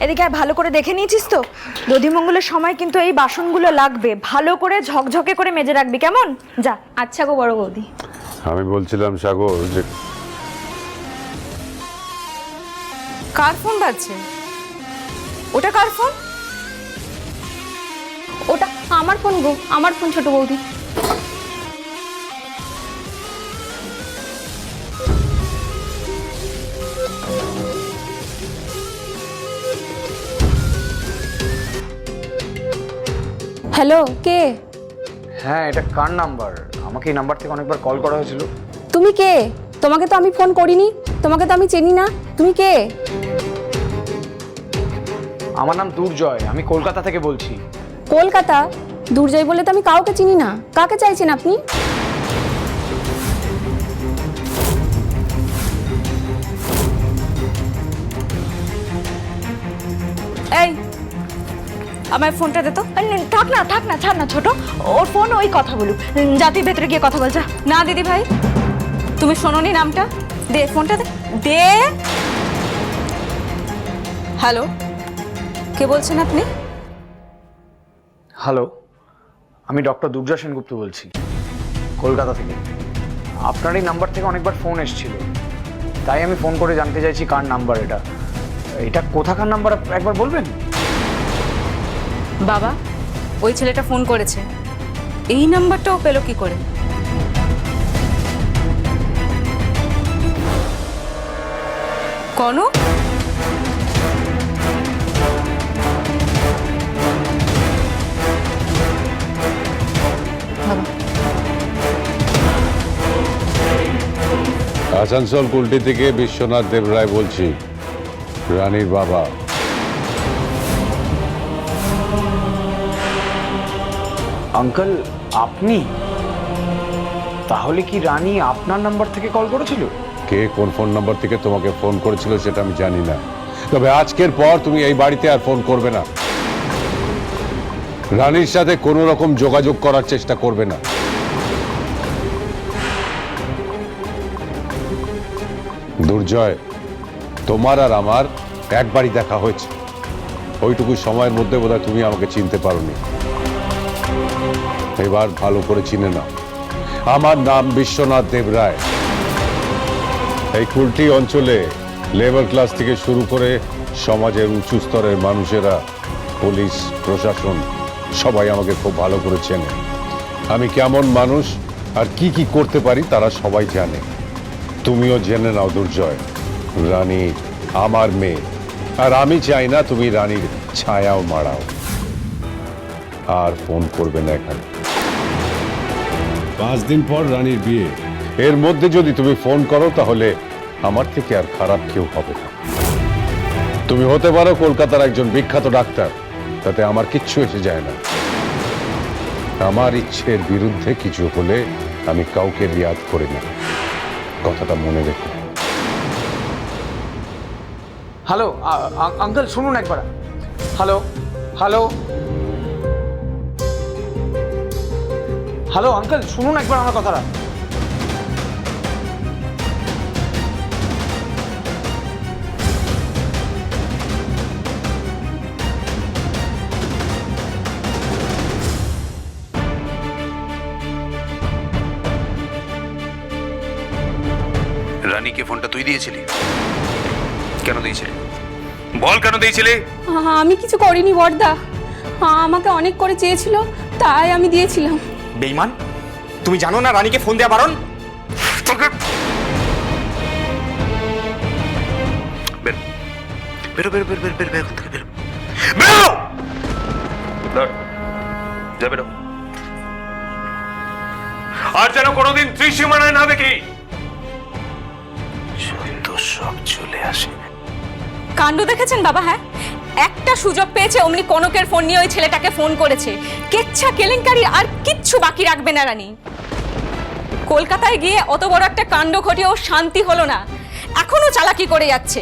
এদিকে আর ভালো করে দেখে নিয়েছিস তো? দধিমঙ্গলের সময় কিন্তু এই বাসনগুলো লাগবে, ভালো করে ঝকঝকে করে মেজে রাখবি, কেমন? যা। আচ্ছা গো বড় বৌদি। আমি বলছিলাম সাগর যে কার ফোন বাজছে? ওটা কার ফোন? ওটা আমার ফোন গো, আমার ফোন ছোট বৌদি। হ্যালো, কে? হ্যাঁ, এটা কার নাম্বার? আমাকে এই নাম্বার থেকে অনেকবার কল করা হয়েছিল। তুমি কে? তোমাকে তো আমি ফোন করিনি, তোমাকে তো আমি চিনি না। তুমি কে? আমার নাম দুর্জয়, আমি কলকাতা থেকে বলছি। কলকাতা? দুর্জয় বলে তো আমি কাউকে চিনি না। কাকে চাইছেন আপনি? এই আমার ফোনটা দে তো। থাক না থাক না, ছাড় না ছোট, ওর ফোন, ওই কথা বলুক। জাতির ভেতরে গিয়ে কথা বল যা। না দিদি ভাই, তুমি শোনোনি নামটা? দে ফোনটা, দে দে। হ্যালো, কে বলছেন আপনি? হ্যালো, আমি ডক্টর দুর্জয় সেনগুপ্ত বলছি, কলকাতা থেকে। আপনার এই নাম্বার থেকে অনেকবার ফোন এসেছিল, তাই আমি ফোন করে জানতে চাইছি কার নাম্বার এটা। এটা কোথাকার নাম্বার একবার বলবেন? বাবা, ওই ছেলেটা ফোন করেছে, এই নাম্বারটাও পেল কি করে? কনক? আসানসোল কুলটি থেকে বিশ্বনাথ দেবরায় বলছি, রানীর বাবা। আঙ্কেল, আপনি? তাহলে কি রানী আপনার নাম্বার থেকে কল করেছিল? কে কোন ফোন নাম্বার থেকে তোমাকে ফোন করেছিল সেটা আমি জানি না, তবে আজকের পর তুমি এই বাড়িতে আর ফোন করবে না, রানীর সাথে কোনো রকম যোগাযোগ করার চেষ্টা করবে না। দুর্জয়, তোমার আর আমার একবারই দেখা হয়েছে, ওইটুকু সময়ের মধ্যে বোধহয় তুমি আমাকে চিনতে পারোনি। এবার ভালো করে চিনে নাও, আমার নাম বিশ্বনাথ দেবরায়। এই কুলটি অঞ্চলে লেবার ক্লাস থেকে শুরু করে সমাজের উঁচু স্তরের মানুষেরা, পুলিশ প্রশাসন সবাই আমাকে খুব ভালো করে চেনে। আমি কেমন মানুষ আর কি কি করতে পারি তারা সবাই জানে। তুমিও জেনে নাও দুর্জয়, রানী আমার মেয়ে, আর আমি চাই না তুমি রানীর ছায়াও মারাও। আর ফোন করবে না এখানে। 5 দিন পর রানীর বিয়ে, এর মধ্যে যদি তুমি ফোন করো তাহলে আমার থেকে আর খারাপ কেউ হবে না। তুমি হতে পারো কলকাতার একজন বিখ্যাত ডাক্তার, তাতে আমার কিচ্ছু এসে যায় না। আমার ইচ্ছের বিরুদ্ধে কিছু হলে আমি কাউকে রিয়াদ করি না, কথাটা মনে রেখো। হ্যালো আঙ্কেল, শুনুন একবার। হ্যালো হ্যালো হ্যালো আঙ্কেল, শুনুন একবার আমার কথাটা। রানীকে ফোনটা তুই দিয়েছিলি? কেন দিয়েছিলি? বল কেন দিয়েছিলি? আমি কিছু করিনি বড়দা, আমাকে অনেক করে চেয়েছিল তাই আমি দিয়েছিলাম। বেঈমান, তুমি জানো না রানীকে ফোন দেয়া বারণ? তোকে বের বেরো বেরো বেরো বেরো বেরো এখান থেকে বেরো বেরো, ধর, যা বেরো। আর যেন কোনোদিন ত্রিসীমানায় না দেখি তো সব চলে আসে। কাণ্ড দেখেছেন বাবা? হ্যাঁ, একটা সুযোগ পেয়েছে অমনি কনকের ফোন নিয়ে ওই ছেলেটাকে ফোন করেছে। কেচ্ছা কেলেঙ্কারি আর কিচ্ছু বাকি রাখবে না রানী। কলকাতায় গিয়ে অত বড় একটা কাণ্ড ঘটিয়েও শান্তি হলো না, এখনো চালাকি করে যাচ্ছে।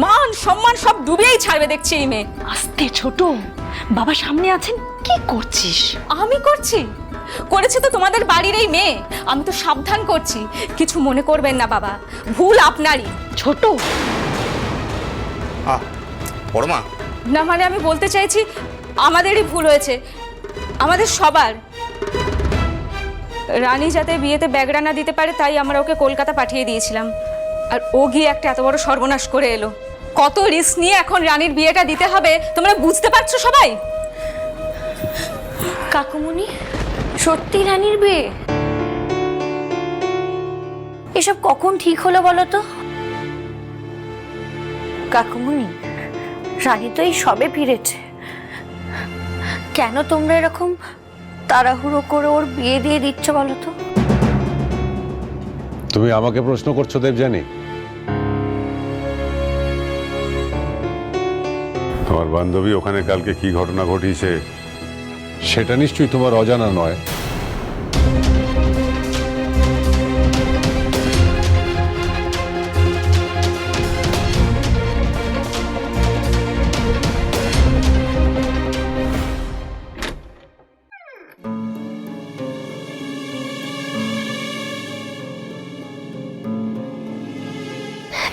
মান সম্মান সব ডুবেই ছাড়বে দেখছি এই মেয়ে। আস্তে ছোট, বাবা সামনে আছেন, কি করছিস? আমি করছি? করেছে তো তোমাদের বাড়ির এই মেয়ে। আমি তো সাবধান করছি, কিছু মনে করবেন না বাবা, ভুল আপনারই। ছোট, বড় মা, না মানে আমি বলতে চাইছি আমাদেরই ভুল হয়েছে, আমাদের সবার। রানী যাতে বিয়েতে ব্যাগরা না দিতে পারে তাই আমরা ওকে কলকাতা পাঠিয়ে দিয়েছিলাম, আর ও গিয়ে একটা এত বড় সর্বনাশ করে এলো। কত রিস্ক নিয়ে এখন রানীর বিয়েটা দিতে হবে তোমরা বুঝতে পারছো সবাই? কাকুমণি, সত্যি রানীর বিয়ে? এসব কখন ঠিক হলো বলো তো? কাকুমণি, রানী তো এই সবে ফিরেছে, কেন তোমরা এরকম তাড়াহুড়ো করে ওর বিয়ে দিয়ে দিচ্ছ বলো তো? তুমি আমাকে প্রশ্ন করছো দেবযানী? তোমার বান্ধবী ওখানে কালকে কি ঘটনা ঘটিয়েছে সেটা নিশ্চয়ই তোমার অজানা নয়।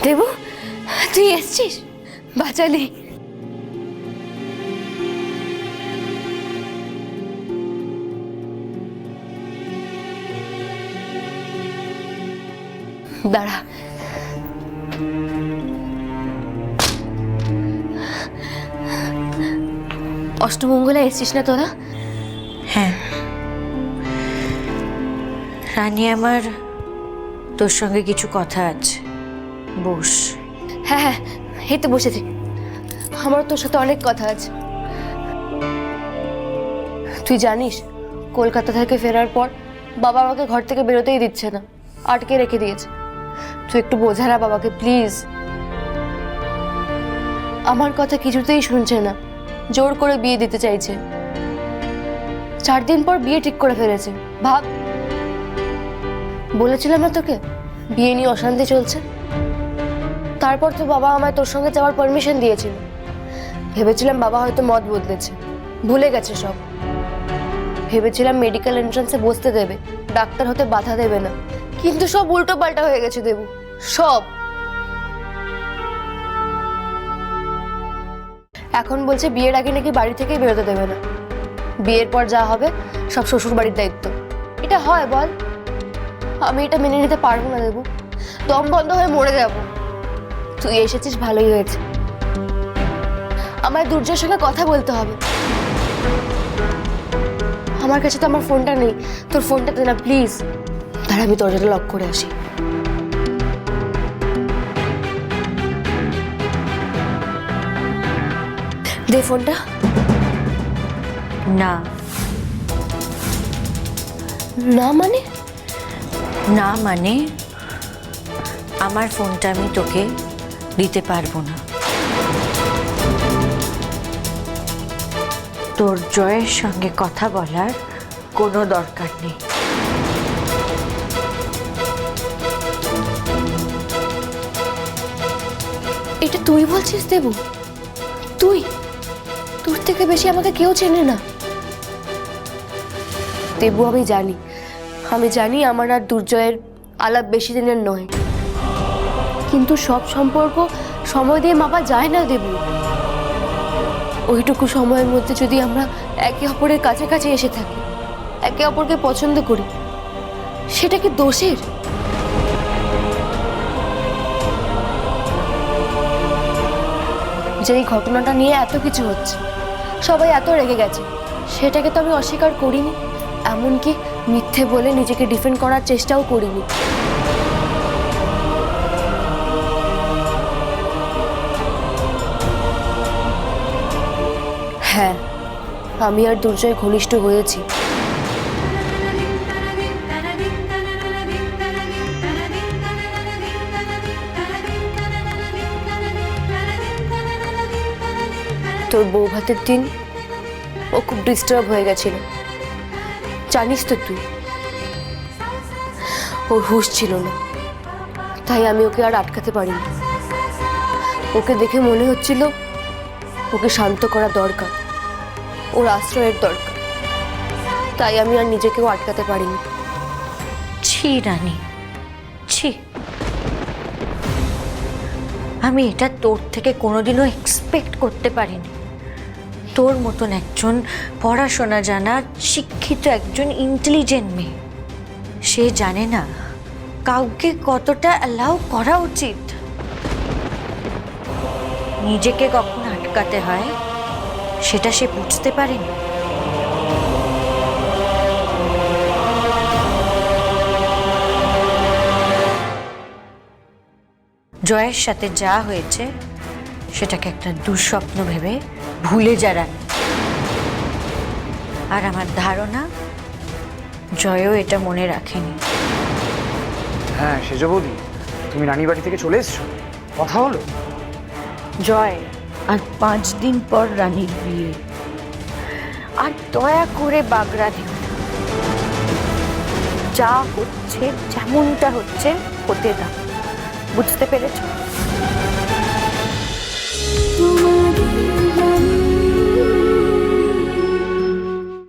দেবু, তুই এসছিস, বাঁচালি। দাঁড়া, অষ্টমঙ্গলে এসছিস না তোরা? হ্যাঁ রানী, আমার তোর সঙ্গে কিছু কথা আছে, বস। হ্যাঁ হ্যাঁ, এই তো বসেছি। আমার তোর সাথে অনেক কথা আছে। তুই জানিস কলকাতা থেকে ফেরার পর বাবা আমাকে ঘর থেকে বেরোতেই দিচ্ছে না, আটকে রেখে দিয়েছে। তুই একটু বোঝা না বাবাকে প্লিজ। আমার কথা কিছুতেই শুনছে না, জোর করে বিয়ে দিতে চাইছে। 4 দিন পর বিয়ে ঠিক করে ফেলেছে, ভাব। বলেছিলাম না তোকে বিয়ে নিয়ে অশান্তি চলছে? তারপর তো বাবা আমায় তোর সঙ্গে যাওয়ার পারমিশন দিয়েছিল। ভেবেছিলাম বাবা হয়তো মত বদলেছে, ভুলে গেছে সব। ভেবেছিলাম মেডিকেল এন্ট্রান্সে বসতে দেবে, ডাক্তার হতে বাধা দেবে না, কিন্তু সব উল্টো পাল্টা হয়ে গেছে দেবু, সব। এখন বলছে বিয়ের আগে নাকি বাড়ি থেকেই বেরোতে দেবে না, বিয়ের পর যা হবে সব শ্বশুর বাড়ির দায়িত্ব। এটা হয় বল? আমি এটা মেনে নিতে পারবো না দেবু, দম বন্ধ হয়ে মরে যাব। তুই এসেছিস ভালোই হয়েছে, আমায় দুর্জয়ের সঙ্গে কথা বলতে হবে। আমার কাছে তো আমার ফোনটা নেই, তোর ফোনটা দে না প্লিজ। দাঁড়া, আমি দরজাটা লক করে আসি। দে ফোনটা। না না মানে? না মানে আমার ফোনটা আমি তোকে দিতে পারবো না। তোর জয়ের সঙ্গে কথা বলার কোনো দরকার নেই। এটা তুই বলছিস দেবু? তুই? তোর থেকে বেশি আমাকে কেউ চেনে না দেবু। আমি জানি আমার আর দুর্জয়ের আলাপ বেশি দিনের নয়, কিন্তু সব সম্পর্ক সময় দিয়ে মাপা যায় না দেবু। ওইটুকু সময়ের মধ্যে যদি আমরা একে অপরের কাছাকাছি এসে থাকি, একে অপরকে পছন্দ করি, সেটা কি দোষের? যে এই ঘটনাটা নিয়ে এত কিছু হচ্ছে, সবাই এত রেগে গেছে, সেটাকে তো আমি অস্বীকার করিনি, এমনকি মিথ্যে বলে নিজেকে ডিফেন্ড করার চেষ্টাও করিনি। হ্যাঁ, আমি আর দুর্জয় ঘনিষ্ঠ হয়েছি, তোর বউ ভাতের দিন ও খুব ডিস্টার্ব হয়ে গেছিল, জানিস তো তুই। ওর হুঁশ ছিল না, তাই আমি ওকে আর আটকাতে পারিনি। ওকে দেখে মনে হচ্ছিল ওকে শান্ত করা দরকার, ওর আশ্রয়ের দরকার, তাই আমি আর নিজেকেও আটকাতে পারিনি। ছি রানী, ছি। আমি এটা তোর থেকে কোনোদিনও এক্সপেক্ট করতে পারিনি। তোর মতন একজন পড়াশোনা জানা শিক্ষিত একজন ইন্টেলিজেন্ট মেয়ে, সে জানে না কাউকে কতটা অ্যালাউ করা উচিত, নিজেকে কখন আটকাতে হয় সেটা সে বুঝতে পারেনি। জয়ের সাথে যা হয়েছে সেটাকে একটা দুঃস্বপ্ন ভেবে ভুলে যা রানী। আর আমার ধারণা জয়ও এটা মনে রাখেনি। হ্যাঁ সেজ বৌদি, তুমি রানীর বাড়ি থেকে চলে এসছো, কথা হলো? জয়, আর 5 দিন পর রানীর বিয়ে, আর দয়া করে বাগড়া দিও না। যা হচ্ছে যেমনটা হচ্ছে হতে দাও, বুঝতে পেরেছো?